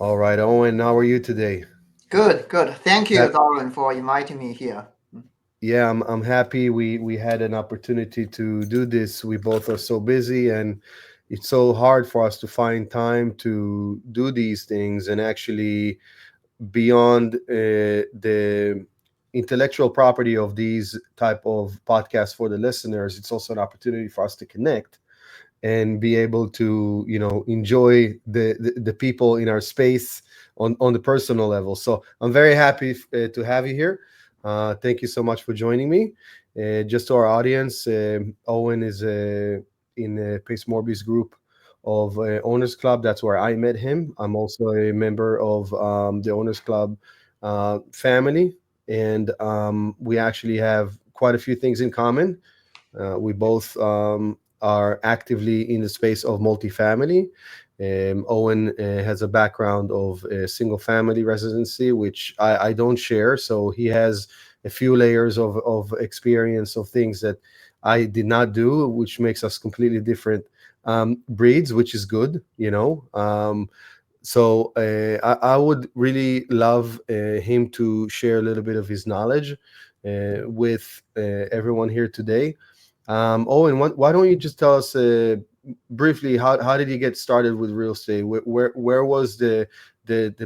All right, Owen, how are you today? Good, good. Thank you, Ha- Doron, for inviting me here. Yeah, I'm happy we had an opportunity to do this. We both are so busy, and it's so hard for us to find time to do these things. And actually, beyond the intellectual property of these type of podcasts for the listeners, it's also an opportunity for us to connect and be able to enjoy the people in our space on the personal level. So I'm very happy to have you here. Thank you so much for joining me. Just to our audience, Owen is in Pace Morby's group of Owners Club. That's where I met him. I'm also a member of the Owners Club family, and we actually have quite a few things in common. We both are actively in the space of multifamily. Owen has a background of single family residency, which I don't share. So he has a few layers of experience of things that I did not do, which makes us completely different breeds, which is good. I would really love him to share a little bit of his knowledge with everyone here today. Owen, why don't you just tell us briefly how did you get started with real estate? Where was the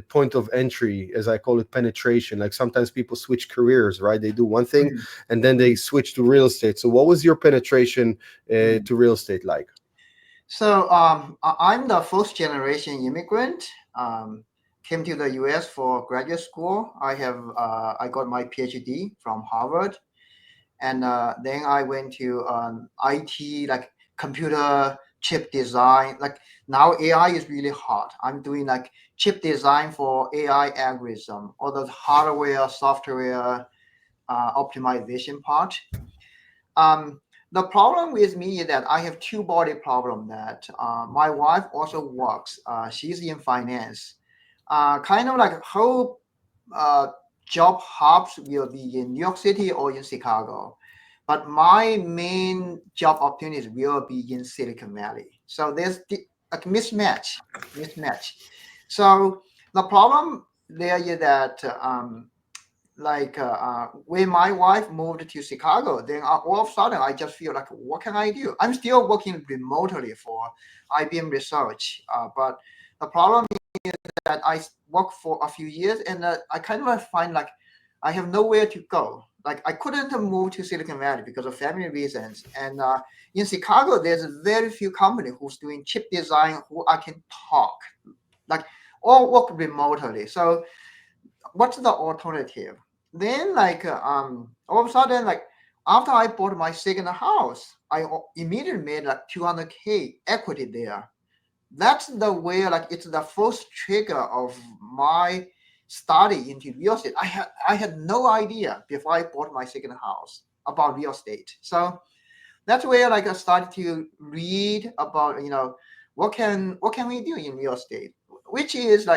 point of entry, as I call it, penetration? Like sometimes people switch careers, right? They do one thing Mm, and then they switch to real estate. So what was your penetration mm. to real estate like? I'm the first generation immigrant. Came to the U.S. for graduate school. I got my PhD from Harvard, and then I went to IT, like computer chip design. Like now AI is really hot. I'm doing like chip design for AI algorithm, all the hardware, software optimization part. Um, the problem with me is that I have two body problem that my wife also works. She's in finance. Kind of like her uh, job hubs will be in New York City or in Chicago. But my main job opportunities will be in Silicon Valley. So there's like mismatch. So the problem there is that when my wife moved to Chicago, then all of a sudden I just feel like, what can I do? I'm still working remotely for IBM Research, but the problem is that work for a few years and I kind of find like I have nowhere to go. Like I couldn't move to Silicon Valley because of family reasons, and in Chicago, there's very few company who's doing chip design who I can talk like all work remotely. So what's the alternative? Then all of a sudden after I bought my second house, immediately made like 200K equity there. That's the way it's the first trigger of my study into real estate. I had no idea before I bought my second house about real estate. So that's where I started to read about what can we do in real estate, which is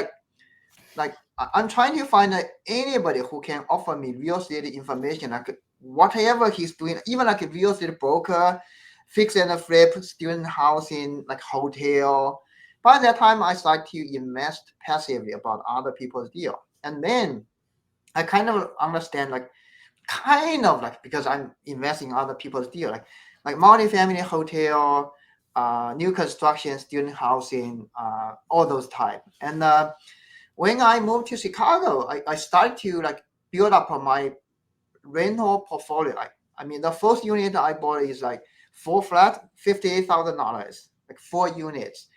I'm trying to find anybody who can offer me real estate information, like whatever he's doing, even like a real estate broker, fix and flip, student housing, like hotel. By that time, I start to invest passively about other people's deal, and then I kind of understand because I'm investing in other people's deal, like multifamily hotel, new construction, student housing, all those type, and when I moved to Chicago, I started to build up on my rental portfolio. I mean, the first unit I bought is like four flat, $58,000, like 4 units.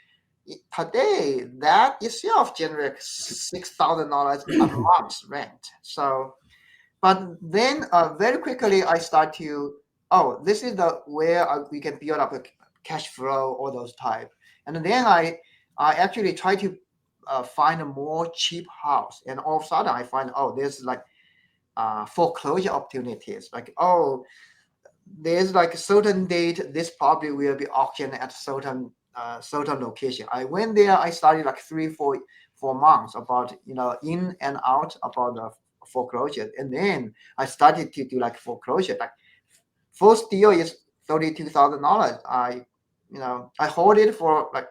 Today, that itself generates $6,000 a month rent. So, but then very quickly I start to, oh, this is the where we can build up a cash flow, all those type. And then I actually try to find a more cheap house, and all of a sudden I find, oh, there's foreclosure opportunities. Like, oh, there's like a certain date this property will be auctioned at certain location. I went there. I studied like 3 4 months about in and out about the foreclosure, and then I started to do like foreclosure. Like first deal is $32,000. I hold it for like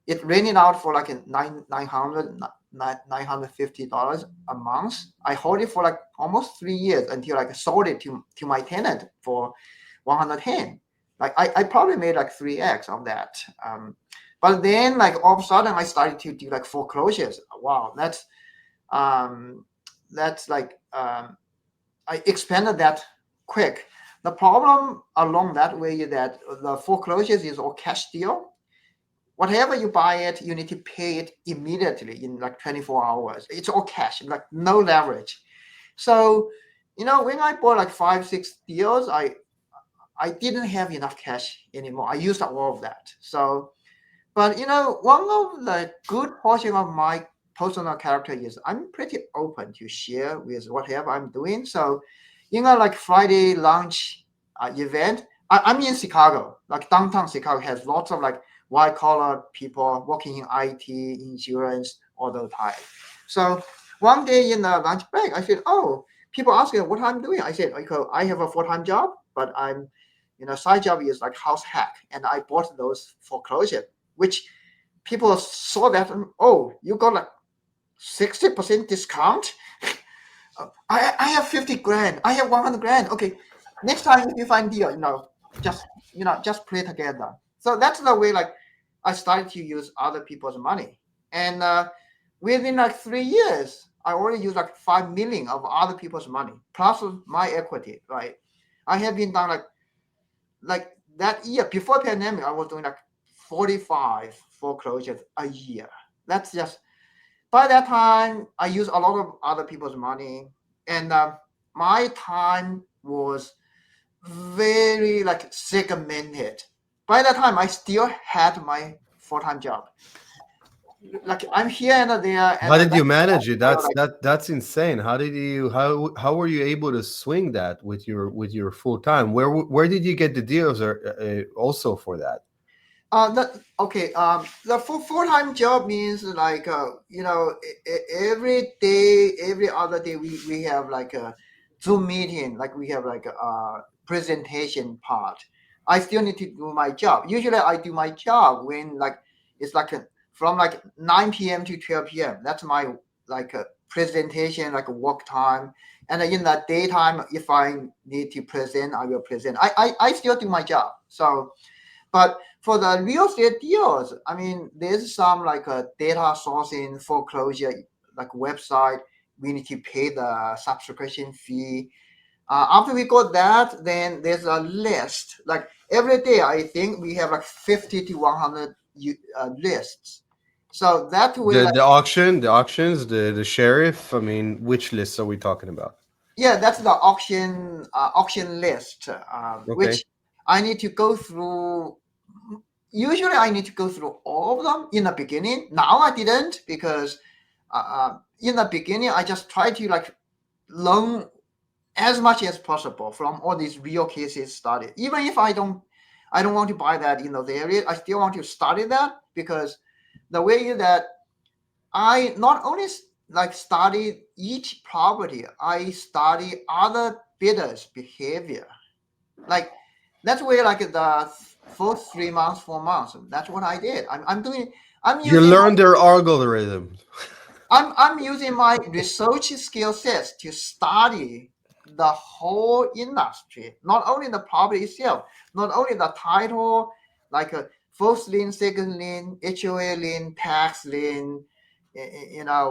it rented out for like a $950 a month. I hold it for like almost 3 years until like I sold it to my tenant for 110. Like I probably made like 3x of that. But then like all of a sudden I started to do like foreclosures. Wow, um that's I expanded that quick. The problem along that way is that the foreclosures is all cash deal. Whatever you buy it, you need to pay it immediately in like 24 hours. It's all cash, like no leverage. So, when I bought like 5, 6 deals, I didn't have enough cash anymore. I used up all of that. So, but one of the good portion of my personal character is I'm pretty open to share with whatever I'm doing. So, like Friday lunch event, I'm in Chicago, like downtown Chicago has lots of like white collar people working in IT, insurance, all those type. So one day in the lunch break, I said, "Oh, people asking what I'm doing." I said, "Okay, I have a full-time job, but side job is like house hack, and I bought those foreclosure, which people saw that, oh, you got like 60% discount. I have 50 grand. I have 100 grand. Okay, next time if you find deal, just play together. So that's the way like I started to use other people's money, and within like 3 years, I already used like 5 million of other people's money plus my equity. Right, I have been done like that year before pandemic. I was doing like 45 foreclosures a year. That's just by that time I used a lot of other people's money, and my time was very like segmented. By that time I still had my full-time job, like I'm here and there, and How did that's you manage it? where, That's that's insane. How did you how were you able to swing that with your full time? Where did you get the deals or also for that? The full-time job means like every day, every other day we have like a Zoom meeting, like we have like a presentation part. I still need to do my job. Usually I do my job when like it's like from like 9 p.m. to 12 p.m. That's my like a presentation, like a work time. And in the daytime, if I need to present, I will present. I still do my job. So, but for the real estate deals, I mean, there's some like a data sourcing foreclosure, like website. We need to pay the subscription fee. After we got that, then there's a list. Like every day, I think we have like 50 to 100 lists. So that way, like, The auctions, the sheriff. I mean, which lists are we talking about? yeah, that's the auction list, Okay. which I need to go through. Usually I need to go through all of them in the beginning. Now I didn't, because in the beginning I just try to like learn as much as possible from all these real cases studied. Even if I don't want to buy that in those areas, I still want to study that, because the way that I not only like study each property, I study other bidders' behavior. Like that's where like the first 3 months, 4 months. That's what I did. I'm doing. I'm You using learn their algorithm. I'm using my research skill sets to study the whole industry, not only the property itself, not only the title, like a first lien, second lien, HOA lien, tax lien,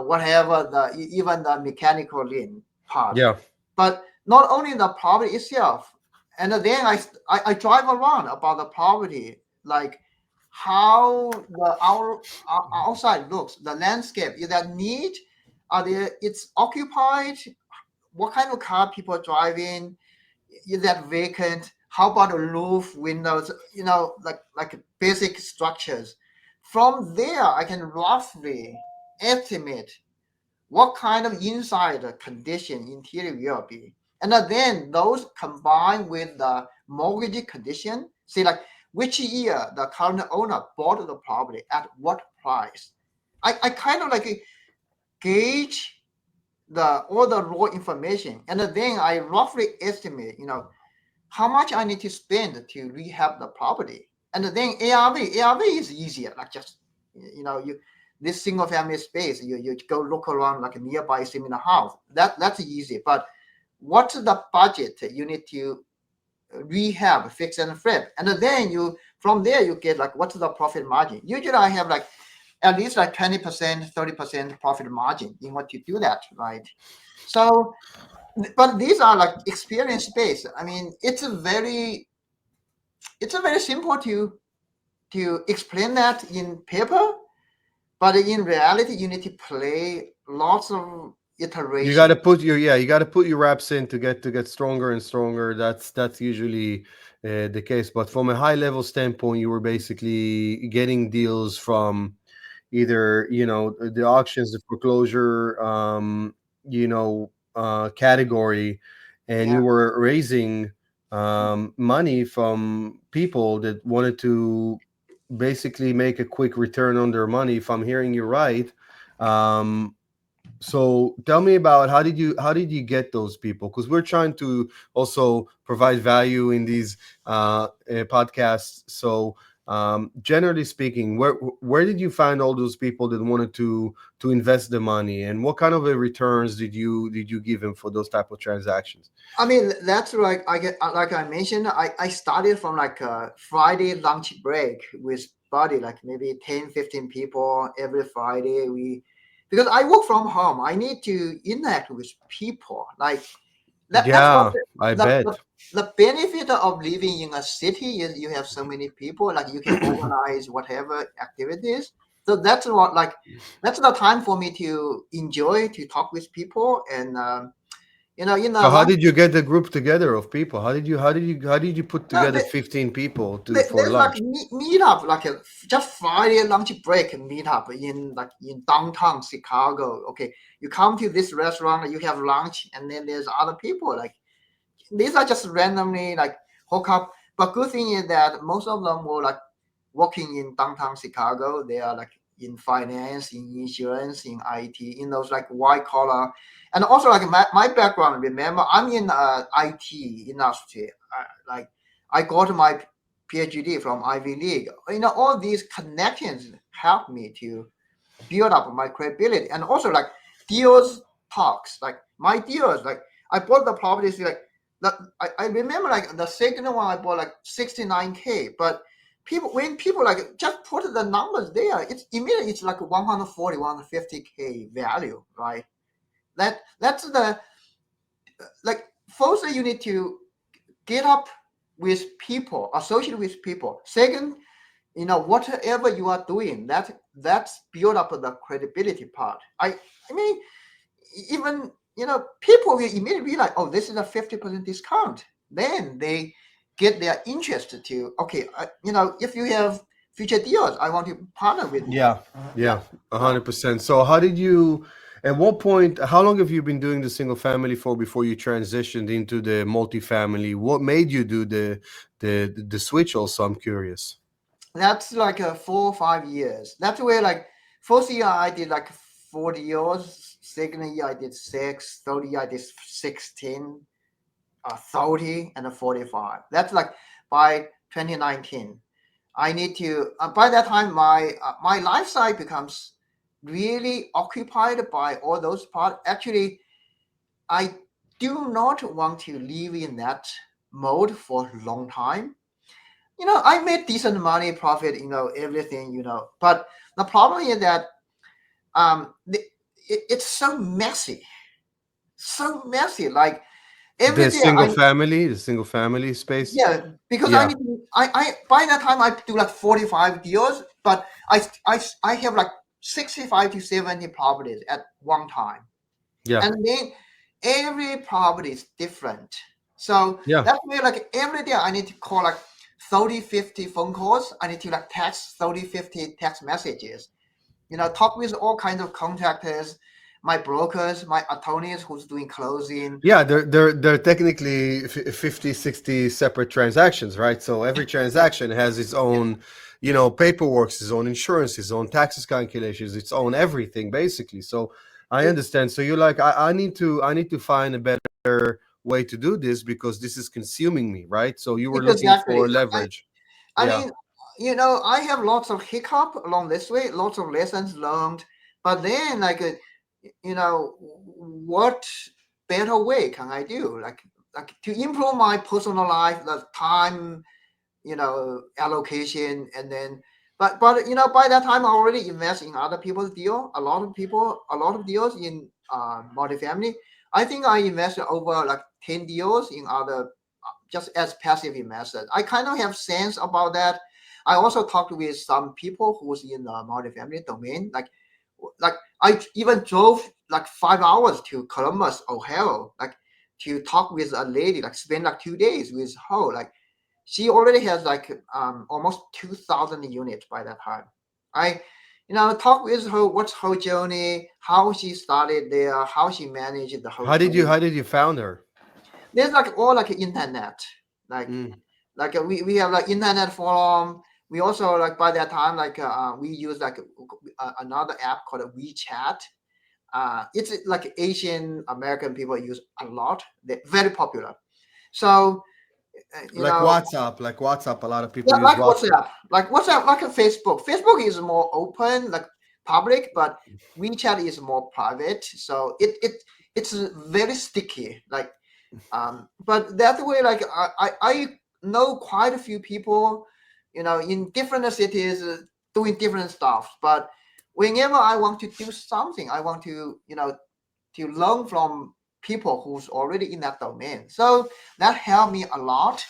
whatever even the mechanical lien part, Yeah. but not only the property itself. And then I drive around about the property, like how our outside looks, the landscape. Is that neat? Are there? It's occupied. What kind of car people are driving? Is that vacant? How about the roof, windows? Like basic structures. From there, I can roughly estimate what kind of inside condition interior will be. And then those combined with the mortgage condition, see like which year the current owner bought the property at what price. I kind of like gauge all the raw information, and then I roughly estimate, how much I need to spend to rehab the property. And then ARV is easier, like just you this single family space, you go look around like a nearby similar house. That's easy. But what's the budget you need to rehab, fix and flip, and then you from there you get like what's the profit margin. Usually I have like at least like 20%, 30% profit margin in what you do that, right? So, but these are like experience based. I mean, it's a very simple to explain that in paper, but in reality, you need to play lots of You got iteration. to put your yeah, you got to put your reps in to get stronger and stronger. That's usually the case. But from a high level standpoint, you were basically getting deals from either the auctions, the foreclosure, category, and Yeah. you were raising money from people that wanted to basically make a quick return on their money. If I'm hearing you right, um, so tell me about how did you get those people, because we're trying to also provide value in these podcasts. So generally speaking, where did you find all those people that wanted to invest the money, and what kind of a returns did you give them for those type of transactions? I mean, that's like like I mentioned, I started from like a Friday lunch break with buddy, like maybe 10, 15 people every Friday. Because I work from home, I need to interact with people. Like that's what Yeah, I bet. the benefit of living in a city is you have so many people, like you can organize whatever activities. So that's the time for me to enjoy to talk with people and in a So how lunch. did you get the group together of people? How did you put No, together 15 people to for there's like lunch? meetup, like a just Friday lunch break meetup in downtown Chicago. Okay, you come to this restaurant, you have lunch, and then there's other people. Like these are just randomly like hook up. But good thing is that most of them were like working in downtown Chicago. They are like in finance, in insurance, in IT, in those like white collar, and also like my background. Remember, I'm in IT industry. Like I got my PhD from Ivy League. All these connections help me to build up my credibility, and also like deals talks. Like my deals, like I bought the properties like that. I remember like the second one I bought like 69K, but when people like just put the numbers there, it's immediately it's like 140, 150K value, right? That's the like first you need to get up with people, associate with people. Second, whatever you are doing, that's build up the credibility part. I mean, even people will immediately be like, oh, this is a 50% discount. Then they get their interest to, okay, if you have future deals, I want to partner with you. Yeah, Yeah. yeah, So 100%. So how did you, at what point, how long have you been doing the single family for before you transitioned into the multifamily? What made you do the switch also? I'm curious. that's like 4 or 5 years. That's where like first year I did like 40 years, second year I did six, third year I did 16, 30, and 45. That's like by 2019. I need to by that time my lifestyle becomes really occupied by all those parts. Actually, I do not want to live in that mode for a long time. I made decent money, profit, everything, but the problem is that it's so messy. Like every day I The single family space. yeah, because I Yeah, need to, I by that time I do like 45 deals, but I have like 65 to 70 properties at one time, yeah, and then every property is different. So yeah. that's where like every day I need to call like 30, 50 phone calls. I need to like text 30, 50 text messages. Talk with all kinds of contractors, my brokers, my attorneys who's doing closing. Yeah, they're technically 50, 60 separate transactions, right? So every Yeah, transaction has its yeah. own, paperwork, its own insurance, its own taxes calculations, its own everything, basically. So I It, understand. So you're like, I need to find a better way to do this because this is consuming me, right? So you were looking exactly. for leverage. I Yeah. mean, I have lots of hiccup along this way, lots of lessons learned. But then, what better way can I do? Like to improve my personal life, the time, allocation, and then, but by that time I already invest in other people's deal. A lot of deals in multifamily. I think I invested over like 10 deals in other just as passive investors. I kind of have sense about that. I also talked with some people who's in the multifamily domain. Like I even drove like 5 hours to Columbus, Ohio, like to talk with a lady, like spend like 2 days with her. Like she already has like almost 2,000 units by that time. I talk with her, what's her journey, how she started there, how she managed the whole thing. How did you found her? There's like all like internet, like Mm. we have like internet forum. We also like by that time we use like another app called WeChat. It's like Asian American people use a lot. They're very popular. So you Like know WhatsApp, a lot of people yeah, use WhatsApp. like WhatsApp, like a Facebook. Facebook is more open, like public, but WeChat is more private. So it's very sticky. But that way, like I know quite a few people, in different cities doing different stuff. But whenever I want to do something, I want to to learn from people who's already in that domain. So that helped me a lot.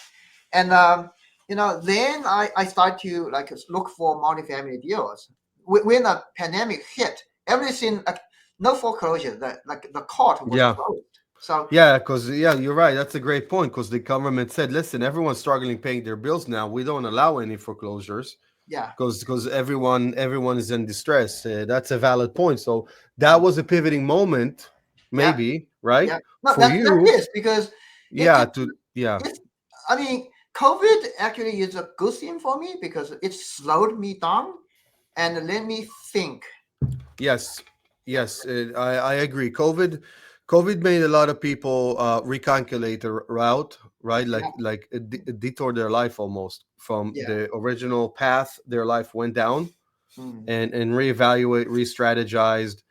And then I start to like look for multifamily deals. When the pandemic hit, everything like no foreclosure, like the court was Yeah. closed. So Yeah, because yeah, you're right. That's a great point. Because the government said, "Listen, everyone's struggling paying their bills now. We don't allow any foreclosures yeah, because everyone is in distress." That's a valid point. So that was a pivoting moment, yeah, maybe, right, yeah. No, for that you. is because Yeah. it To yeah. it's I mean COVID actually is a good thing for me because it slowed me down and let me think. Yes. Yeah, Yes. I agree. COVID made a lot of people recalculate the route, right? yeah, Like it detoured their life almost from yeah. the original path their life went down, Mm. and reevaluate, re-strategized.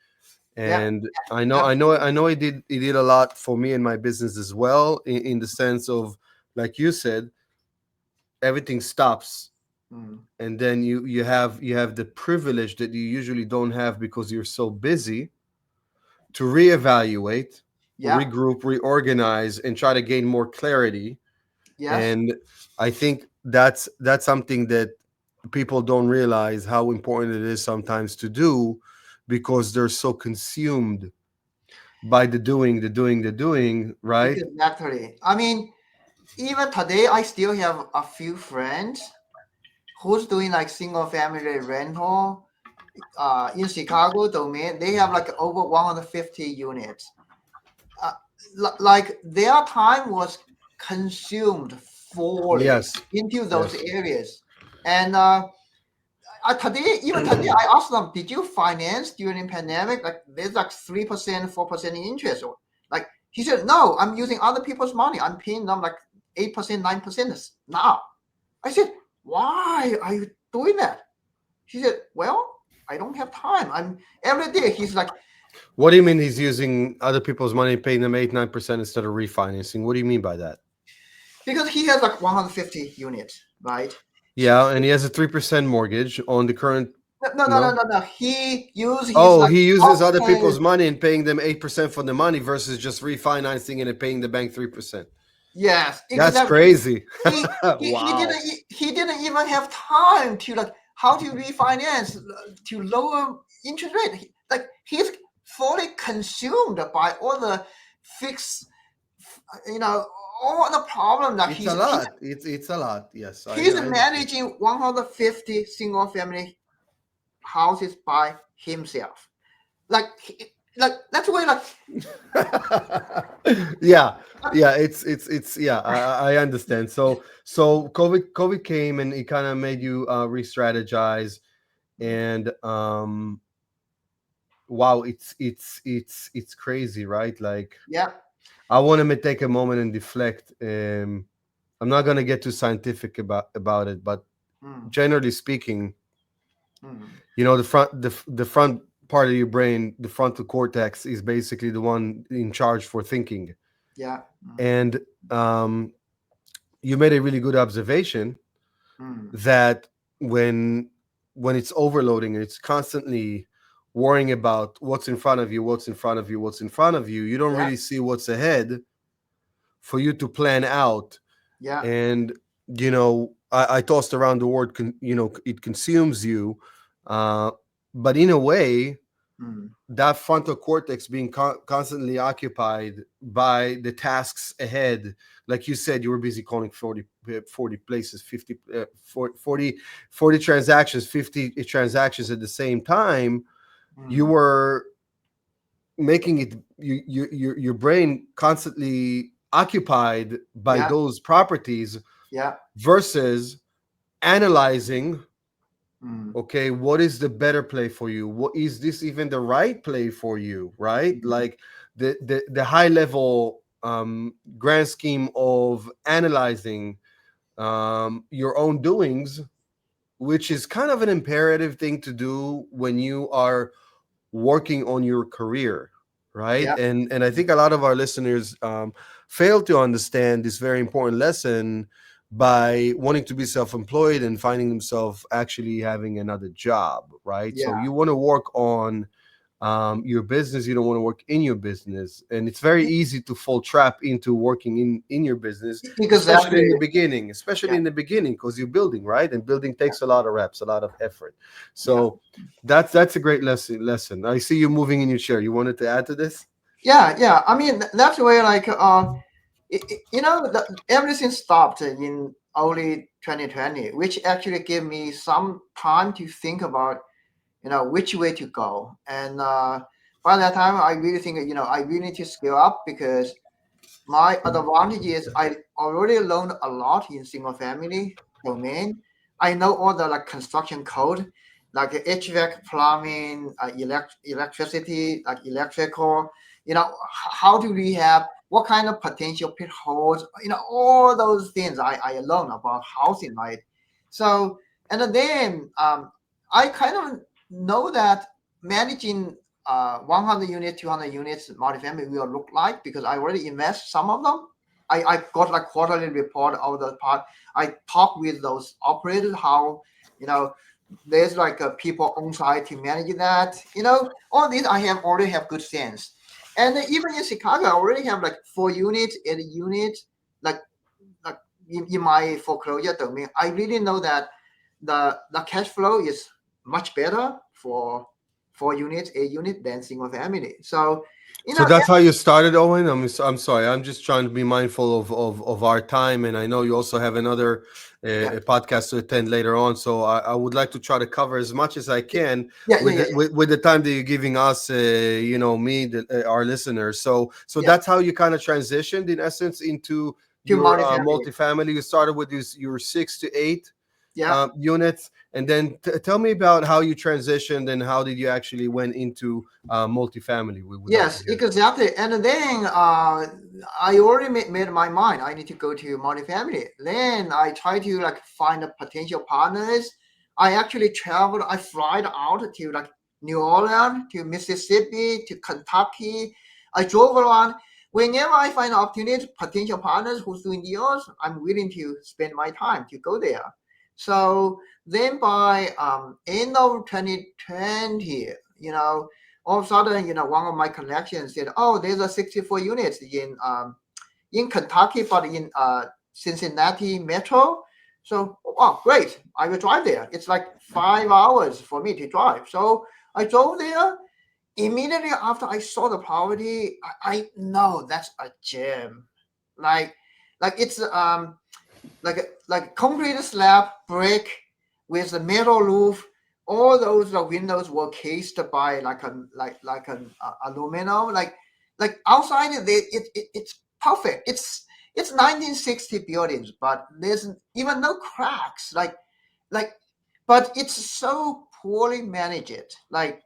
Yeah, And I absolutely. know it did a lot for me and my business as well, in the sense of, like you said, everything stops, Mm. and then you have the privilege that you usually don't have because you're so busy to reevaluate, Yeah, regroup, reorganize, and try to gain more clarity. yes, And I think that's something that people don't realize how important it is sometimes to do, because they're so consumed by the doing, right? exactly. I mean, even today, I still have a few friends who's doing like single family rental in Chicago domain. They have like over 150 units. Uh, like their time was consumed fully Yes, into those yes, areas. And even today, I asked them, "Did you finance during pandemic? Like there's like 3%, 4% in interest, or like?" He said, "No, I'm using other people's money. I'm paying them like 8%, 9% now." I said, "Why are you doing that?" He said, "Well, I don't have time. I'm every day." He's like, what do you mean he's using other people's money, paying them 8 9% instead of refinancing? What do you mean by that? because he has like 150 units, right? Yeah, and he has a 3% mortgage on the current. No. No. He used his Oh, like he uses other octane. people's money and paying them 8% for the money versus just refinancing it and paying the bank 3%. Yes, That's exactly. crazy. He Wow. he didn't even have time to like how to refinance to lower interest rate. Like he's fully consumed by all the fix, you know, all the problem that It's a lot. It's a lot. Yes, he's I understand. managing 150 single family houses by himself. Like like that's why like Yeah, yeah. It's yeah. I understand. So COVID came and it kind of made you re-strategize, and wow, it's crazy, right? Like, yeah. I want to take a moment and deflect. I'm not gonna get too scientific about it, but Mm. generally speaking, Mm. the front part of your brain, the frontal cortex, is basically the one in charge for thinking. Yeah. Mm. And um, you made a really good observation Mm. that when when it's overloading and it's constantly worrying about what's in front of you, what's in front of you, what's in front of you, you don't Yeah. really see what's ahead for you to plan out. Yeah. And I tossed around the word it consumes you, uh, but in a way, Mm. that frontal cortex being constantly occupied by the tasks ahead, like you said, you were busy calling 40 places, 50 40 transactions, 50 transactions at the same time. You Mm. were making it your brain constantly occupied by Yeah. those properties Yeah. versus analyzing, Mm. okay, what is the better play for you, what is this even the right play for you, right? Mm. Like the high level grand scheme of analyzing your own doings, which is kind of an imperative thing to do when you are working on your career, right? Yeah. And I think a lot of our listeners fail to understand this very important lesson by wanting to be self-employed and finding themselves actually having another job, right? So Yeah. you want to work on your business, you don't want to work in your business, and it's very easy to fall trap into working in your business, especially Exactly. in the beginning, especially Yeah. in the beginning, because you're building, right? And building takes a lot of reps, a lot of effort. Yeah. So that's a great lesson. I see you moving in your chair. You wanted to add to this? Yeah. Yeah. I mean, that's where like everything stopped in early 2020, which actually gave me some time to think about which way to go. And by that time, I really think I really need to scale up because my advantage is I already learned a lot in single family domain. I know all the like construction code, like HVAC, plumbing, electricity, like electrical. How to rehab, what kind of potential pitfalls. All those things I learned about housing, right? So and then I kind of know that managing 100 units, 200 units multifamily will look like because I already invest some of them. I got like quarterly report of the part. I talk with those operators how you know there's like people on site to manage that. All these I have already have good sense. And even in Chicago, I already have like 4 units, 8 units, like like in my foreclosure domain. I really know that the cash flow is much better for 4 units, 8 unit than single family. So, So that's how you started, Owen. I'm sorry. I'm just trying to be mindful of our time, and I know you also have another yeah, a podcast to attend later on. So I would like to try to cover as much as I can yeah, yeah, with yeah, the, with the time that you're giving us, me, our listeners. So yeah. that's how you kind of transitioned, in essence, into To your multifamily. multifamily. You started with your 6 to 8 Yeah. units, and then tell me about how you transitioned and how did you actually went into multifamily. We would love to Yes, hear that. exactly. And then I already made my mind. I need to go to multifamily. Then I try to like find a potential partners. I actually traveled. I flied out to like New Orleans, to Mississippi, to Kentucky. I drove around. Whenever I find opportunity, potential partners who's doing deals, I'm willing to spend my time to go there. So then by end of 2020, all of a sudden, one of my connections said, "Oh, there's a 64 units in Kentucky, but in Cincinnati Metro." So, wow, great! I will drive there. It's like 5 hours for me to drive. So I drove there. Immediately after I saw the property, I know that's a gem. Like, like it's like concrete slab brick with a metal roof. All those windows were cased by like an aluminum. Like outside it's perfect. It's 1960 buildings, but there's even no cracks. Like, but it's so poorly managed. Like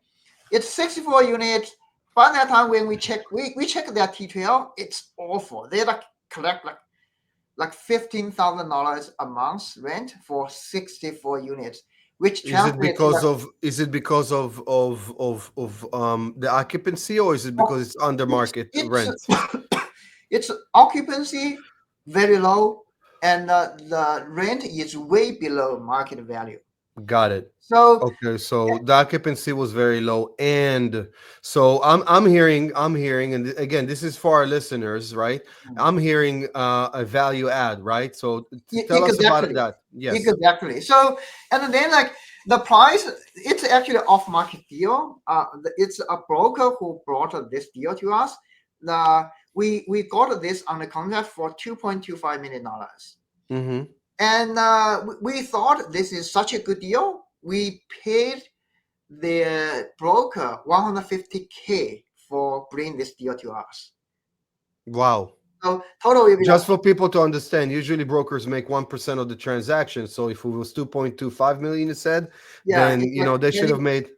it's 64 units. By that time when we check their T12, it's awful. They like collect like $15,000 a month rent for 64 units, which Is it translates to because like of the occupancy, or is it because it's under market it's rent? its occupancy very low, and the rent is way below market value. Got it. So Okay, so the occupancy was very low, and so I'm hearing, and again, this is for our listeners, right? I'm hearing a value add, right? So tell us about exactly, that. Yes. exactly. So and then like the price, it's actually off market deal. It's a broker who brought this deal to us. The we got this on the contract for $2.25 million. Mm-hmm. And we thought this is such a good deal. We paid the broker 150K for bringing this deal to us. Wow. So total will be like, Just for people to understand, usually brokers make 1% of the transaction. So if it was 2.25 million, you said, yeah, then it's like they should nearly, have made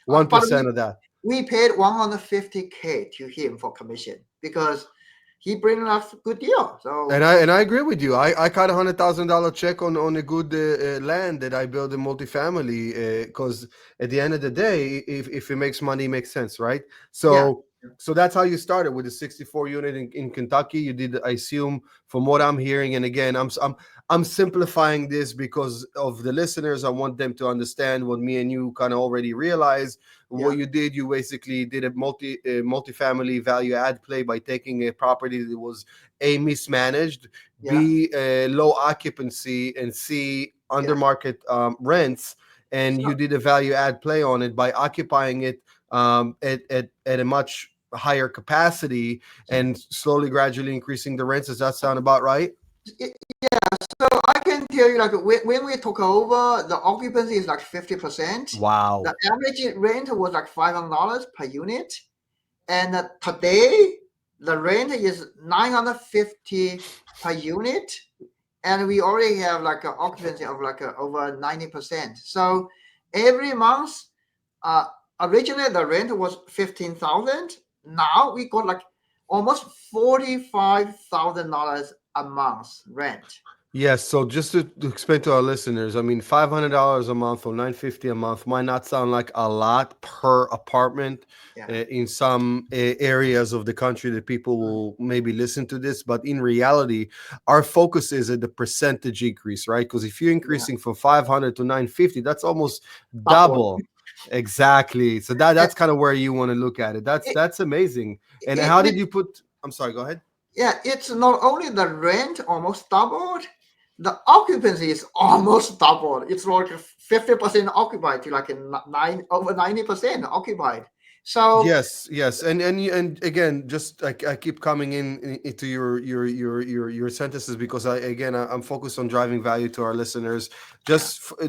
one but percent of that. we paid 150K to him for commission because he bring us a good deal. And So I agree with you. I caught $100,000 check on a good land that I built in multifamily, because at the end of the day, if it makes money, it makes sense, right? yeah, So that's how you started with the 64 unit in Kentucky. You did, I assume, from what I'm hearing. And again, I'm simplifying this because of the listeners. I want them to understand what me and you kind of already realized. yeah, What you did, you basically did a multifamily value add play by taking a property that was A, mismanaged, yeah, B, low occupancy, and C, under yeah. market rents. And you So did a value add play on it by occupying it at a much higher capacity and slowly, gradually increasing the rents. Does that sound about right? so I can tell you, like when we took over, the occupancy is like 50%. The Wow. average rent was like $500 per unit, and today the rent is 950 per unit, and we already have like an occupancy of like over 90%. So every month, uh, originally the rent was 15,000. Now we got like almost $45,000 a month rent. Yes, so just to explain to our listeners, I mean, $500 a month or 950 a month might not sound like a lot per apartment Yeah. in some areas of the country that people will maybe listen to this, but in reality, our focus is at the percentage increase, right? Because if you're Yeah. increasing from 500 to 950, that's almost Double. double. Exactly. So that's And kind of where you want to look at it. That's it, that's amazing. And it, how did it, you put? I'm sorry. Go ahead. yeah, it's not only the rent almost doubled, the occupancy is almost doubled. It's like 50% occupied to like over 90% occupied. So Yes, yes, and again, just I keep coming into your sentences because I'm focused on driving value to our listeners. yeah, For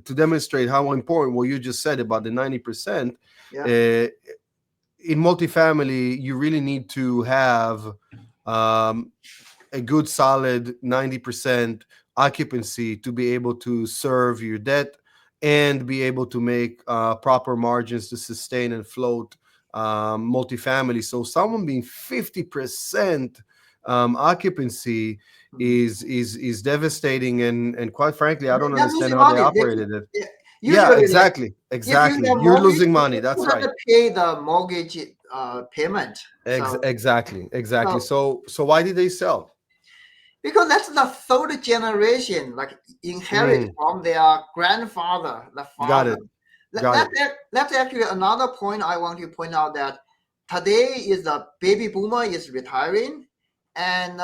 to demonstrate how important what you just said about the 90%. yeah, Uh, in multifamily, you really need to have um, a good solid 90% occupancy to be able to serve your debt and be able to make proper margins to sustain and float multifamily. So someone being 50% occupancy mhm. is devastating, and quite frankly, I don't They're understand losing how they money. operated it. Yeah, Yeah, usually, like, exactly, if you exactly. have You're mortgage, losing money. you That's have right. to pay the mortgage payment. Exactly, exactly. So So why did they sell? because that's the third generation, like inherit Mm, from their grandfather, the got father. it. Got it. That's actually another point I want to point out, that today is the baby boomer is retiring, and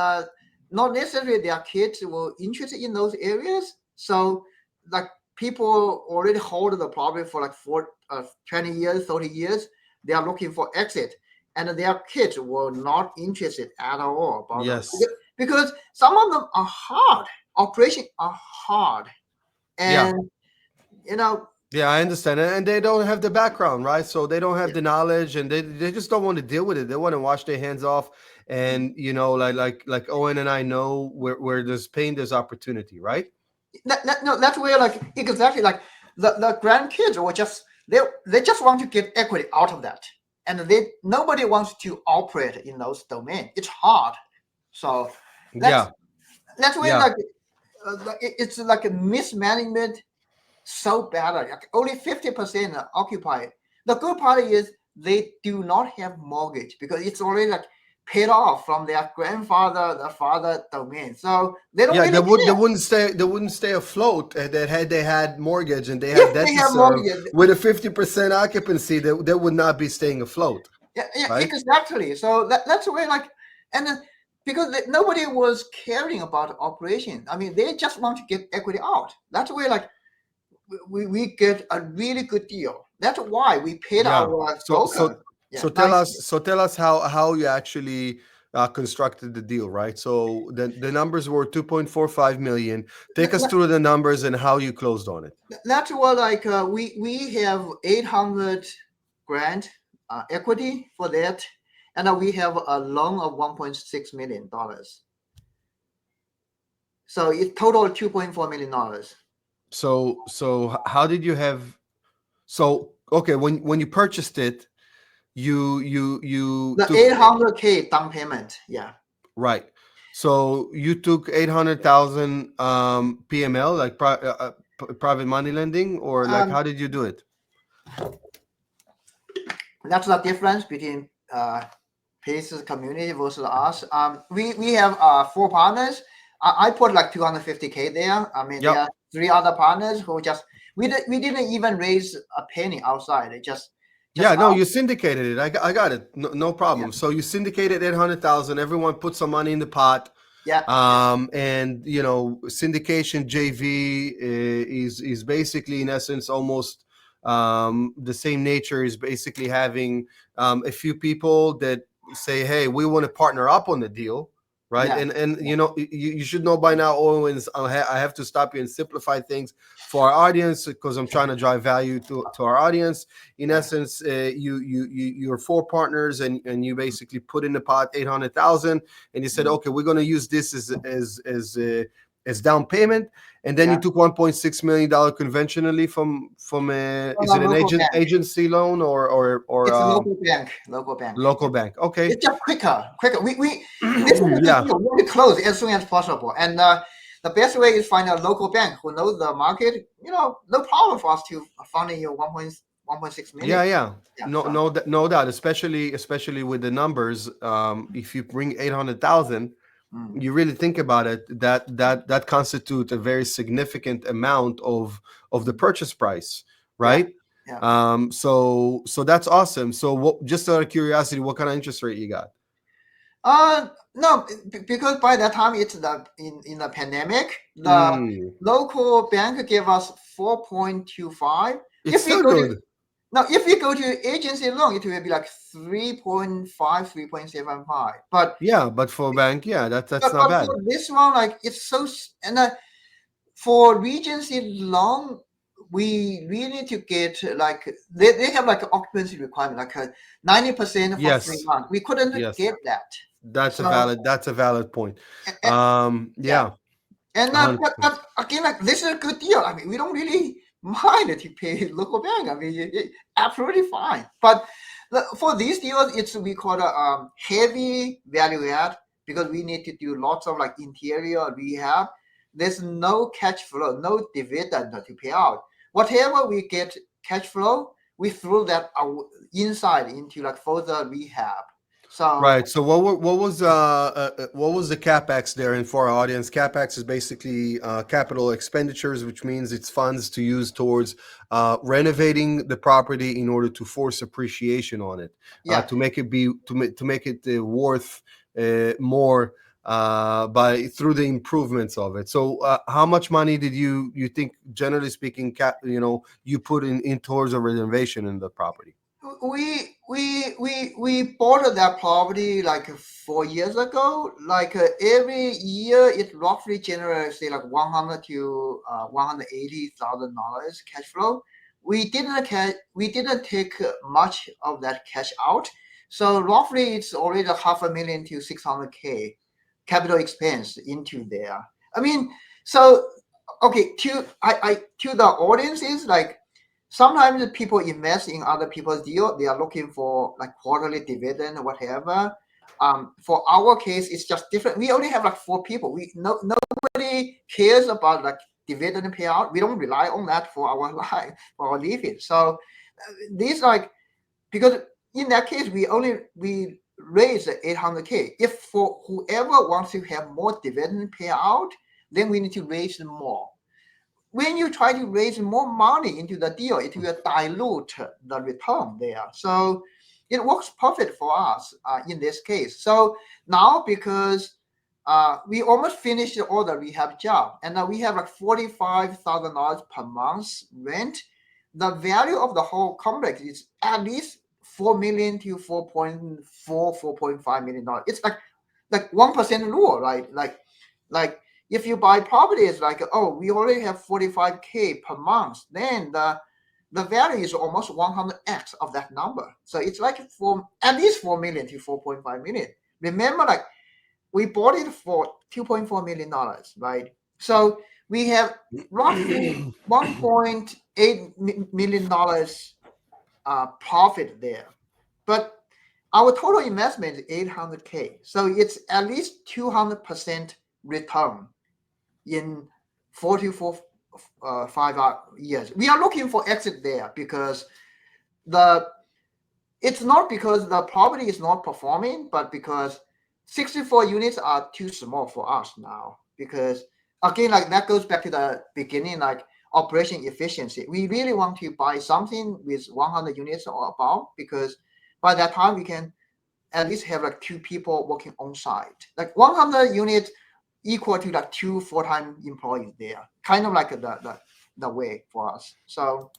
not necessarily their kids were interested in those areas. So like people already hold the property for like 20 years, 30 years. They are looking for exit, and their kids were not interested at all about them Yes. because some of them are hard. Operation are hard, Yeah. and you know, Yeah, I understand. And they don't have the background, right? So they don't have yeah. the knowledge and they just don't want to deal with it. They want to wash their hands off. And like Owen and I know where there's pain, there's opportunity, right? No, that's where like exactly like the grandkids were just they just want to get equity out of that, and nobody wants to operate in those domains. It's hard. So that's Yeah, that's where yeah, like it's like a mismanagement so bad. Like only 50% are occupied. The good part is they do not have mortgage because it's already like paid off from their grandfather, the father domain. So they don't yeah. really They care wouldn't stay. They wouldn't stay afloat. That had they had mortgage and they had if debt they to have serve mortgage. with a 50% occupancy. They would not be staying afloat, Yeah, yeah, right? exactly. So that's where like, and then because nobody was caring about operation. I mean, they just want to get equity out. That's where like we get a really good deal. That's why we paid Yeah. our So so broker. Yeah, so nice. tell us how you actually constructed the deal, right? So the numbers were 2.45 million. Take us through the numbers and how you closed on it. That's what like we have 800 grand equity for that, and we have a loan of 1.6 million dollars. So it total $2.4 million. How did you have so okay when you purchased it, you The took 800K down payment. Yeah. right. So you took 800,000 PML like private money lending, or like Um, how did you do it? that's the difference between Pace's community versus us. We have four partners. I put like 250K there. I mean, there Yep. are three other partners who just we didn't even raise a penny outside. It just Yeah, no, us. you syndicated it. I got it. No Yeah, problem. So you syndicated 800,000. Everyone put some money in the pot. yeah, And syndication JV is basically in essence almost the same nature, is basically having a few people that say, hey, we want to partner up on the deal, right? yeah, And yeah, you should know by now, Owens, I have to stop you and simplify things for our audience because I'm trying to drive value to our audience. In yeah. essence, you're four partners, and you basically put in the pot 800,000, and you said, Mm, okay, we're going to use this as down payment, and then you yeah. took $1.6 million conventionally from From is a it an local bank. agency loan or It's a local bank. Local bank. local Yeah. bank? Okay. It's just quicker, quicker. We this is a good Yeah, deal. We want to close as soon as possible, and the best way is find a local bank who knows the market. No problem for us to fund you 1.6 million. yeah. Yeah. No, So no doubt, especially with the numbers. If you bring 800,000, mm, you really think about it, that constitute a very significant amount of the purchase price, yeah, right? yeah. So that's awesome. So what, just out of curiosity, what kind of interest rate you got? No, because by that time it's in the pandemic, the Mm, local bank gave us 4.25. it's If we still go to good. Now, if we go to agency loan, it will be like 3.5, 3.75. Yeah, but for bank, yeah, that's not But bad. for this one, like it's and for Regency loan, we really need to get like they have like an occupancy requirement, like a 90% for three Yes, months. We couldn't yes, get that. that's a So valid point. yeah. Yeah, And but 100%. again, like this is a good deal. I mean, we don't really mind if you pay local bank. I mean, absolutely fine. But for these deals, it's we call a heavy value add because we need to do lots of like interior rehab. There's no cash flow, no dividend to pay out. Whatever we get cash flow, we throw that inside into like further rehab. So Right. So what was the capex there? And for our audience, capex is basically capital expenditures, which means it's funds to use towards renovating the property in order to force appreciation on it, yeah. to make it be to make it worth more by through the improvements of it. So how much money did you think, generally speaking, you put in towards a renovation in the property? We bought that property like 4 years ago. Like every year, it roughly generates say like 100 to $180,000 cash flow. We didn't take much of that cash out, so roughly it's already 500,000 to 600K capital expense into there. I mean, so okay, to the audience is like sometimes people invest in other people's deal. They are looking for like quarterly dividend or whatever. For our case, it's just different. We only have like 4 people. Nobody cares about like dividend payout. We don't rely on that for our life, for our living. So these like, because in that case we raise 800K. If for whoever wants to have more dividend payout, then we need to raise more. When you try to raise more money into the deal, it will dilute the return there. So it works perfect for us in this case. So now, because we almost finished all the rehab job, and now we have like $45,000 per month rent. The value of the whole complex is at least 4 million to 4.5 million dollars. It's like 1% rule, right? Like if you buy properties like, oh, we already have 45K per month, then the value is almost 100x of that number. So it's like at least 4 million to 4.5 million. Remember, like we bought it for $2.4 million, right? So we have roughly $1.8 million profit there. But our total investment is 800K. So it's at least 200% return in 4 to 5 years. We are looking for exit there because it's not because the property is not performing, but because 64 units are too small for us now. Because again, like that goes back to the beginning, like operation efficiency. We really want to buy something with 100 units or above, because by that time we can at least have like 2 people working on site. Like 100 units equal to like 2 full-time employees there. Kind of like the way for us. So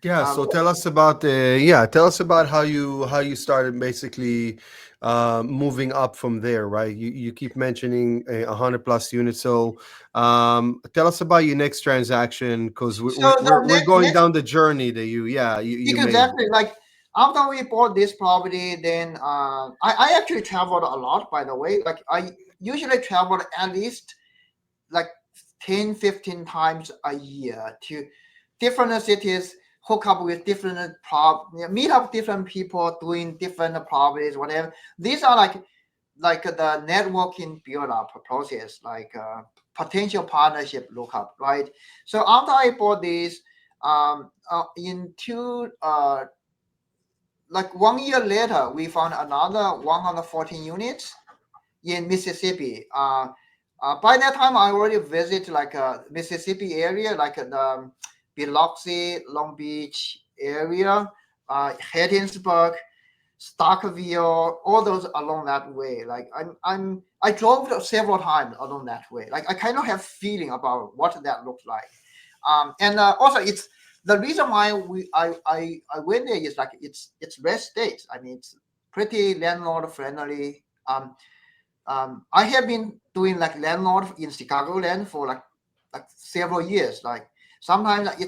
Yeah, so tell us about how you started basically moving up from there, right? You keep mentioning 100 plus units, so tell us about your next transaction, because so the we're going next down the journey that you made. exactly, like after we bought this property, then I actually traveled a lot, by the way. Like I usually travel at least like 10, 15 times a year to different cities, hook up with different meet up different people doing different properties, whatever. These are like the networking build up process, like potential partnership lookup, right? So after I bought this, in two like 1 year later, we found another 114 units in Mississippi. By that time, I already visited like Mississippi area, like the Biloxi, Long Beach area, Hattiesburg, Starkville, all those along that way. Like I drove several times along that way. Like I kind of have feeling about what that looks like. And also it's the reason why I went there is like it's rest states. I mean, it's pretty landlord friendly. I have been doing like landlord in Chicagoland for like several years. Like sometimes like,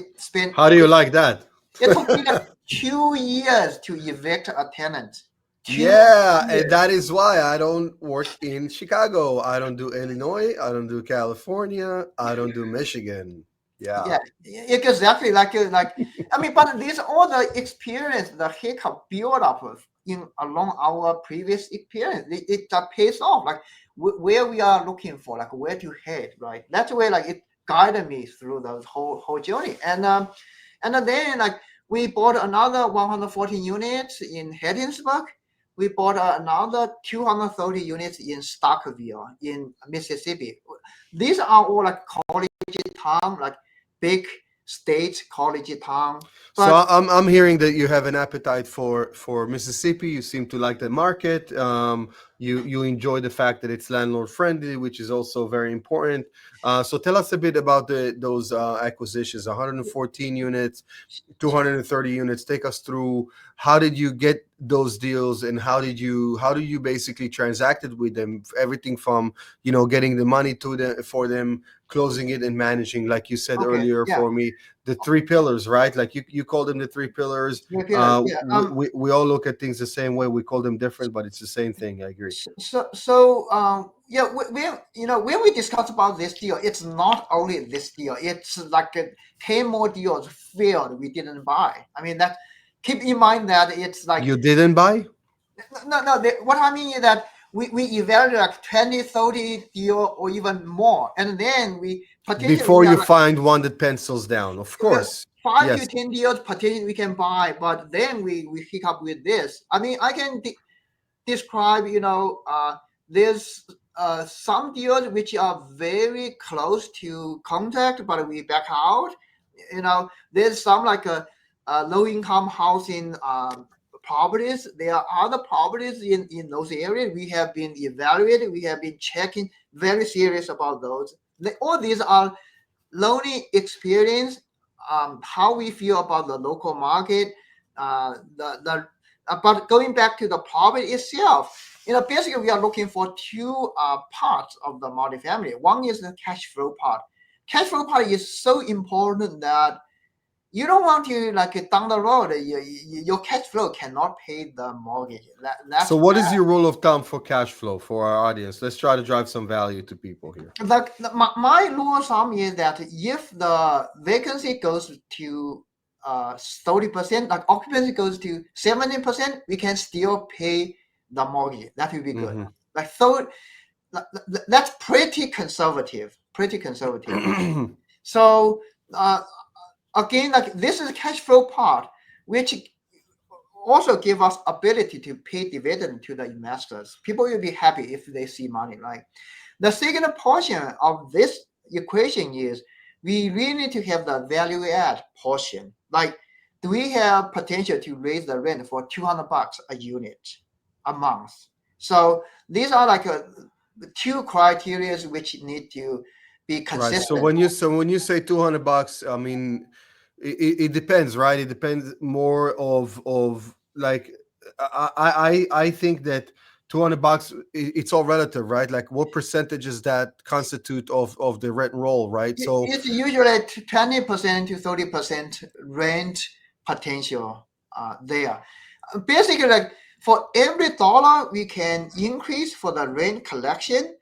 How do you like that? it took me like 2 years to evict a tenant. Two Yeah, and years. that is why I don't work in Chicago. I don't do Illinois. I don't do California. I don't do Michigan. Yeah. Yeah, exactly. Like I mean, but these all the experience, the hiccup build up in along our previous experience, it pays off. Like where we are looking for, like where to head, right? That's where like it guided me through the whole journey. And then like we bought another 114 units in Hattiesburg. We bought another 230 units in Starkville in Mississippi. These are all like college town, like big state college town. So But I'm hearing that you have an appetite for Mississippi. You seem to like the market. You enjoy the fact that it's landlord friendly, which is also very important. So tell us a bit about those acquisitions. 114 units, 230 units. Take us through, how did you get those deals, and how do you basically transacted with them? Everything from getting the money to them, for them, closing it, and managing, like you said okay, earlier yeah. for me, the three pillars, right? Like you call them the three pillars. Yeah. We all look at things the same way. We call them different, but it's the same thing. I agree. Yeah, when we discuss about this deal, it's not only this deal. It's like 10 more deals failed. We didn't buy. I mean that. Keep in mind that it's like You didn't buy no. What I mean is that we evaluate like 20, 30 deal or even more, and then we potentially before we are you like find one that pencils down. Of course, 5 to yes. 10 deals potentially we can buy, but then we pick up with this. I mean, I can describe, there's some deals which are very close to contact, but we back out. There's some like a low income housing properties. There are other properties in those areas we have been evaluating. We have been checking, very serious about those. All these are learning experience, how we feel about the local market, the but going back to the property itself, basically we are looking for two parts of the multifamily. One is the cash flow part. Cash flow part is so important that you don't want to like down the road, your cash flow cannot pay the mortgage. That's So, what is your rule of thumb for cash flow for our audience? Let's try to drive some value to people here. my rule of thumb is that if the vacancy goes to 30%, like occupancy goes to 70%, we can still pay the mortgage. That will be good. Hmm. Like so, that's pretty conservative. Pretty conservative. So again, like this is cash flow part, which also give us ability to pay dividend to the investors. People will be happy if they see money, right? The second portion of this equation is we really need to have the value add portion. Like, do we have potential to raise the rent for $200 a unit a month? So these are like two criteria which need to be Right. So consistent. when you say $200, I mean, it depends, right? It depends more of like I think that $200 it's all relative, right? Like what percentages that constitute of the rent roll, right? So It's usually 20% to 30% rent potential there. Basically, like for every dollar we can increase for the rent collection,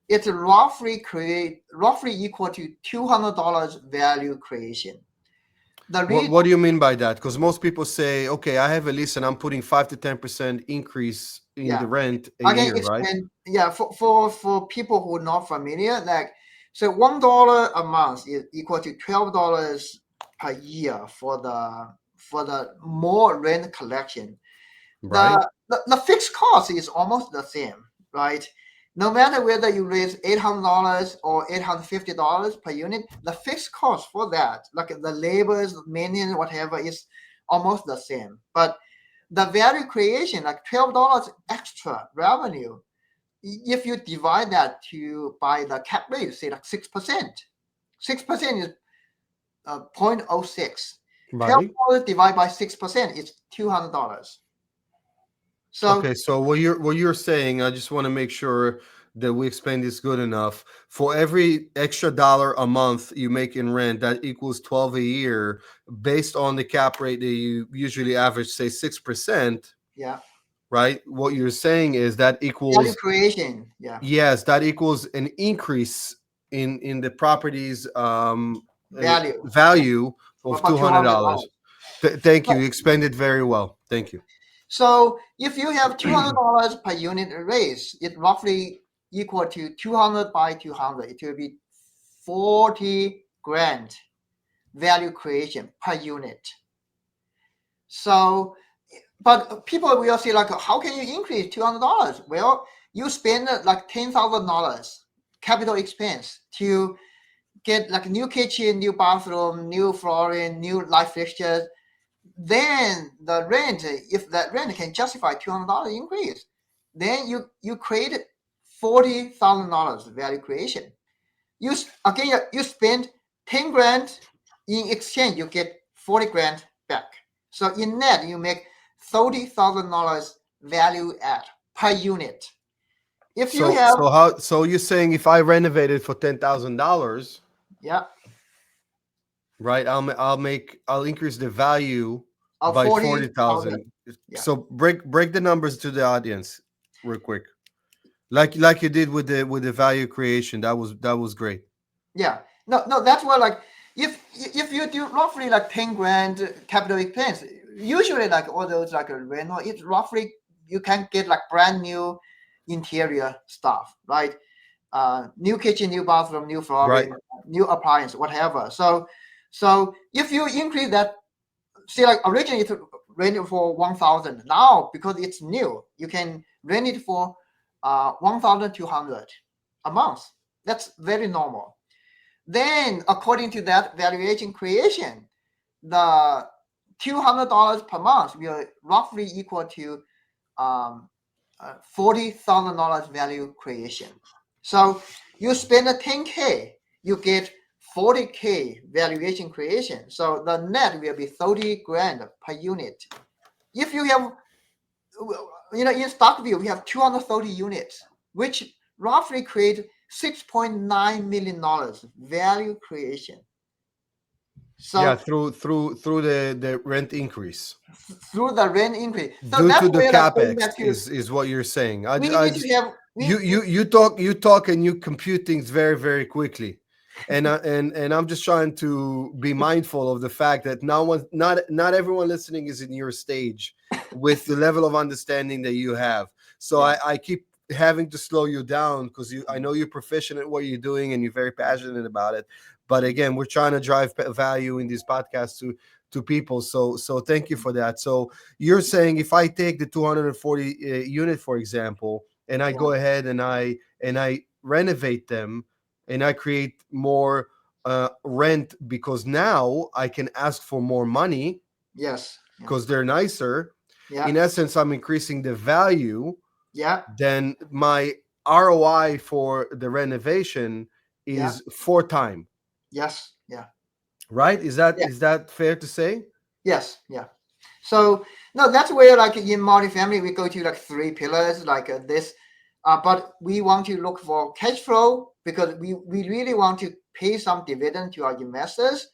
it's roughly equal to $200 value creation. The reason what do you mean by that? Because most people say, okay, I have a lease and I'm putting 5 to 10% increase in Yeah, the rent a I can year, right? explain. Yeah, for people who are not familiar, like so $1 a month is equal to $12 per year for the more rent collection. Right. The fixed cost is almost the same, right? No matter whether you raise $800 or $850 per unit, the fixed cost for that, like the labors, maintenance, whatever, is almost the same. But the value creation, like $12 extra revenue, if you divide that to by the cap rate, say like 6%, 6% is 0.06. Right. $12 divided by 6% is $200. So Okay, so what you're saying, I just want to make sure that we explain this good enough. For every extra dollar a month you make in rent, that equals 12 a year, based on the cap rate that you usually average, say 6%, yeah, right? What you're saying is that value equals, creation, yeah, yes, that equals an increase in the property's value, yeah, value of about $200. $200. Thank you. You explained it very well. Thank you. So if you have $200 per unit raise, it roughly equal to 200 by 200. It will be 40 grand value creation per unit. So, but people will say like, how can you increase $200? Well, you spend like $10,000 capital expense to get like new kitchen, new bathroom, new flooring, new light fixtures. Then the rent, if that rent can justify $200 increase, then you create $40,000 value creation. You spend 10 grand, in exchange you get 40 grand back. So in net you make $30,000 value add per unit. If you So have so you're saying if I renovated for $10,000, yeah right? I'll increase the value of by 40,000. 40,000. Yeah. So break the numbers to the audience real quick. Like you did with the value creation. That was great. Yeah. No, that's why like if you do roughly like 10 grand capital expense, usually like all those like a rental, it's roughly you can get like brand new interior stuff, right? New kitchen, new bathroom, new Right. flooring, new appliance, whatever. So if you increase that, see like originally it rented for 1,000. Now because it's new, you can rent it for 1,200 a month. That's very normal. Then, according to that valuation creation, the $200 per month will roughly equal to um, $40,000 value creation. So you spend a 10K, you get 40K valuation creation. So the net will be 30 grand per unit. If you have, in Stockville, we have 230 units, which roughly create $6.9 million value creation. Yeah, So through the rent increase through the rent increase, so due that's to the where like going capex back to is what you're saying. we I need just to have you talk and you compute things very very quickly, and I'm just trying to be mindful of the fact that not everyone listening is in your stage with the level of understanding that you have. So yeah I keep having to slow you down because I know you're proficient at what you're doing and you're very passionate about it. But again, we're trying to drive value in these podcasts to people. So thank you for that. So you're saying if I take the 240 unit, for example, and I yeah go ahead and I renovate them and I create more rent because now I can ask for more money yes yeah because they're nicer. yeah In essence, I'm increasing the value. yeah Then my ROI for the renovation yeah is 4 times. yes yeah Right? Is that yeah is that fair to say? yes yeah. So no, that's where like in multifamily we go to like three pillars like this, but we want to look for cash flow because we really want to pay some dividend to our investors,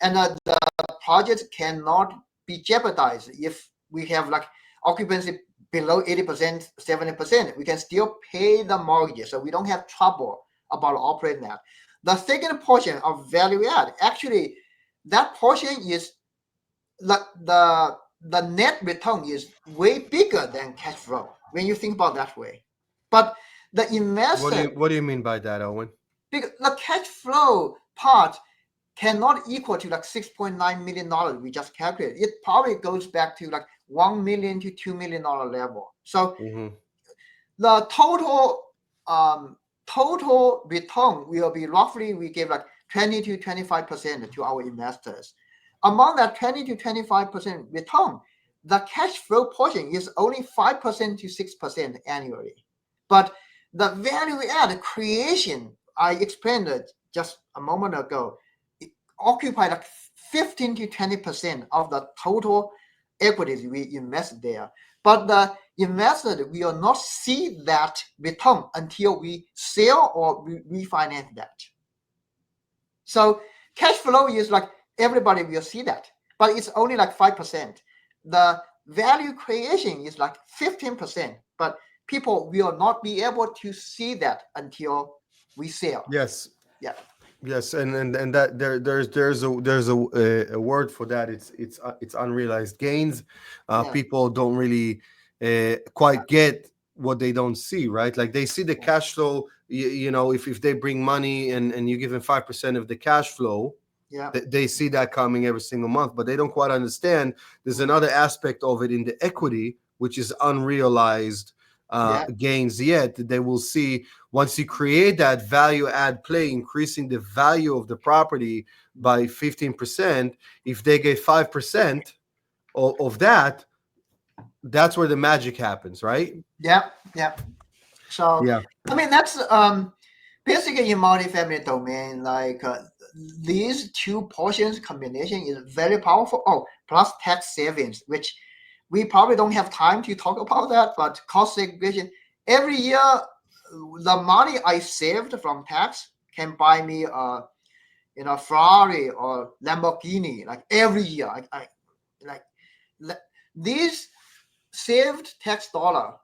and the project cannot be jeopardized if we have like occupancy below 80%, 70%. We can still pay the mortgage, so we don't have trouble about operating that. The second portion of value add, actually, that portion is the net return is way bigger than cash flow when you think about that way. But the What do investor, you what do you mean by that, Owen? because the cash flow part cannot equal to like $6.9 million we just calculated. It probably goes back to like $1 million to $2 million level. So Hmm. the total return will be roughly we give like 20 to 25% to our investors. Among that 20 to 25% return, the cash flow portion is only 5% to 6% annually. But the value add creation, I explained it just a moment ago, it occupy like 15 to 20% of the total equities we invest there. But the investor will not see that return until we sell or refinance that. So cash flow is like everybody will see that, but it's only like 5%. The value creation is like 15%, but people will not be able to see that until we sell. Yes. Yeah, Yes, and that there's a word for that. It's unrealized gains. yeah, People don't really quite get what they don't see, right? Like they see the yeah, cash flow. If they bring money and you give them 5% of the cash flow, yeah, they see that coming every single month, but they don't quite understand. There's another aspect of it in the equity, which is unrealized yeah, gains yet. They will see once you create that value add play, increasing the value of the property by 15%. If they get 5% of that, that's where the magic happens, right? yeah, yeah. So Yeah. I mean that's basically in multifamily domain, like these two portions combination is very powerful. Oh, plus tax savings, which we probably don't have time to talk about that, but cost segregation. Every year, the money I saved from tax can buy me Ferrari or Lamborghini like every year. Like these saved tax dollar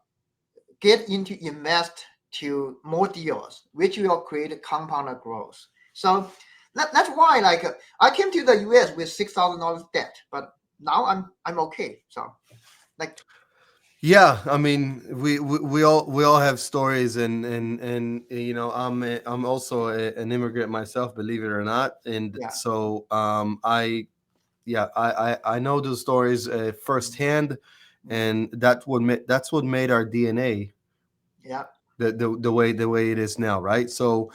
get into invest to more deals, which will create compounded growth. So that's why I came to the US with $6,000 debt, but now I'm okay. So like Yeah, I mean, we all have stories, and I'm also an immigrant myself, believe it or not, and yeah. so I yeah I know those stories firsthand, and that's what made our DNA Yeah. the way it is now, right? So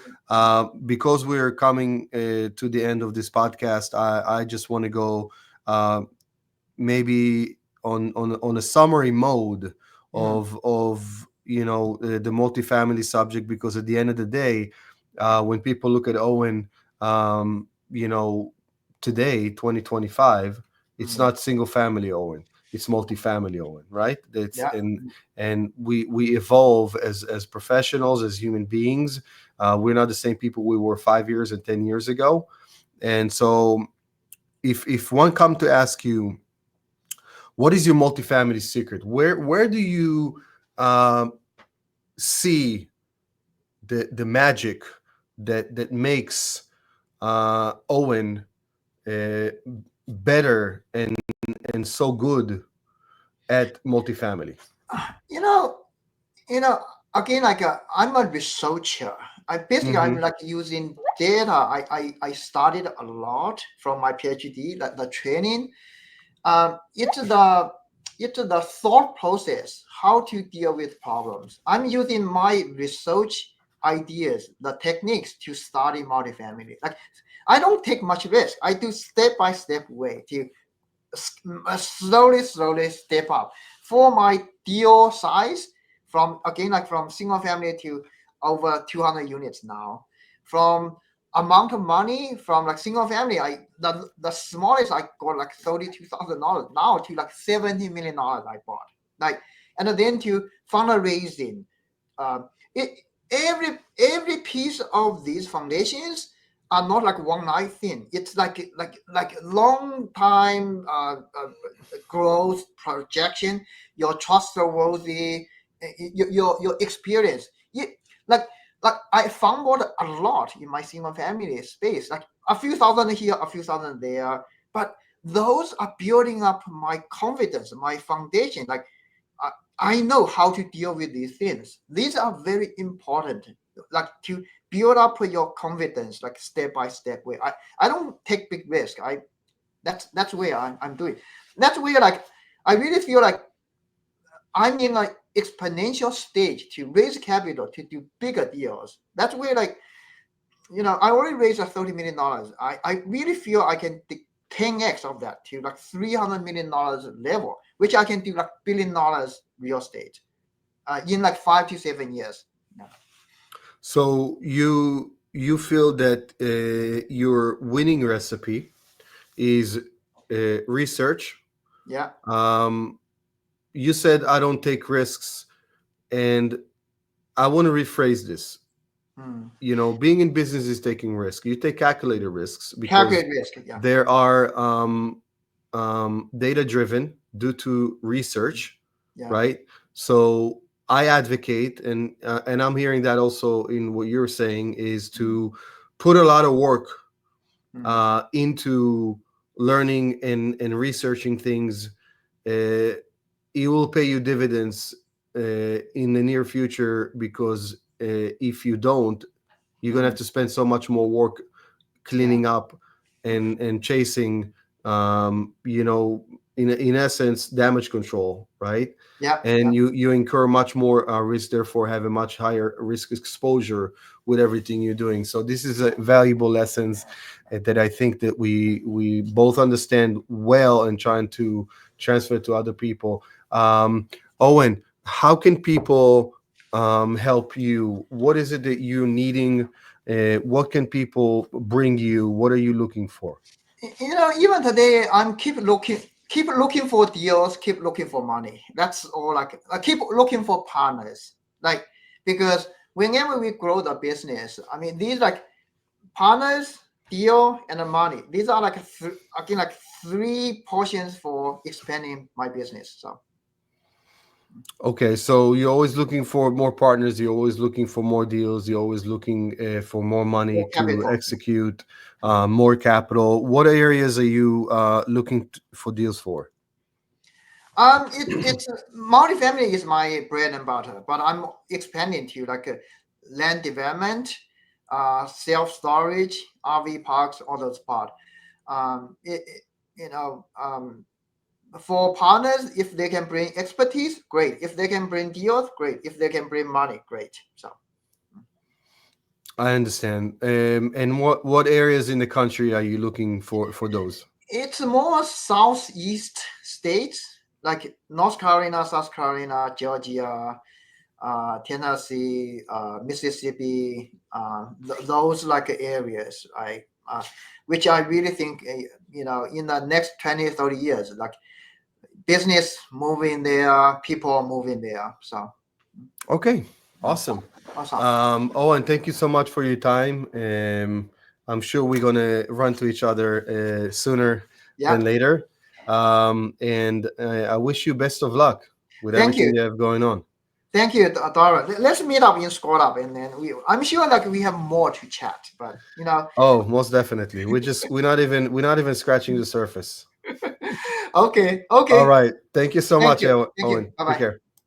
because we're coming to the end of this podcast, I just want to go uh, maybe on a summary mode Mm, of the multifamily subject, because at the end of the day, when people look at Owen, um, you know today, 2025, it's mm, not single family Owen, it's multifamily Owen, right? It's yeah. and we evolve as professionals, as human beings. We're not the same people we were 5 years and 10 years ago. And so if one come to ask you, what is your multifamily secret? Where do you um, see the magic that makes Owen uh, better and so good at multifamily? You know, you know, again, I'm a researcher. I'm Mm-hmm. like using data. I studied a lot from my PhD, like the training. It's the thought process, how to deal with problems. I'm using my research ideas, the techniques to study multifamily. Like I don't take much risk. I do step by step way to slowly step up for my deal size from again like from single family to over 200 units now. From amount of money from like single family, the smallest I got like $32,000 now to like $70 million I bought. Like and then to fundraising, uh, it every piece of these foundations are not like one night thing. It's like long time growth projection. Your trustworthy, your experience. Like like I fumbled a lot in my single family space. Like a few thousand here, a few thousand there, but those are building up my confidence, my foundation. Like I, I know how to deal with these things. These are very important, like to build up your confidence, like step by step way. I don't take big risk. That's where I'm doing. That's where like I really feel like I'm in like exponential stage to raise capital to do bigger deals. That's where like I already raised like $30 million. I really feel I can 10x of that to like $300 million level, which I can do like $1 billion real estate in like 5 to 7 years. Yeah. So you feel that your winning recipe is research. Yeah. Um, you said I don't take risks, and I want to rephrase this. Hmm. Being in business is taking risk. You take calculated risks because Calculate risk. Yeah. there are data driven due to research, Yeah. right? So I advocate, and I'm hearing that also in what you're saying, is Hmm. to put a lot of work Hmm. into learning and researching things. uh, it will pay you dividends in the near future, because if you don't, you're gonna have Hmm. to spend so much more work Yeah. cleaning up and chasing, in essence, damage control, right? Yeah. Yeah. And you incur much more risk, therefore have a much higher risk exposure with everything you're doing. So this is a valuable lessons that I think that we both understand well and trying to transfer to other people. Owen, how can people help you? What is it that you're needing? What can people bring you? What are you looking for? Even today, I'm keep looking for deals, keep looking for money. That's all. Like I keep looking for partners. Like because whenever we grow the business, I mean these like partners. deal, and the money. These are like again like three portions for expanding my business. So Okay, so you're always looking for more partners. You're always looking for more deals. You're always looking for more money more to capital. execute, more capital. What areas are you looking for deals for? It's multifamily is my bread and butter, but I'm expanding to like land development, self storage, RV parks, all those part. You know, for partners, if they can bring expertise, great. If they can bring deals, great. If they can bring money, great. So I understand. And what areas in the country are you looking for those? it's more southeast states like North Carolina, South Carolina, Georgia, Tennessee, Mississippi, those like areas, right? Which I really think, in the next 20, 30 years, like business moving there, people moving there. So, Okay, awesome. awesome. Owen, thank you so much for your time. I'm sure we're gonna run to each other sooner than Yeah. later. And I wish you best of luck with Thank everything you. you have going on. Thank you, Dara. Let's meet up in Squad and then I'm sure like we have more to chat, but Oh, most definitely. We're not even scratching the surface. okay, All okay. right. Thank you so Thank much, you. Thank you. Owen. Bye Take bye. care.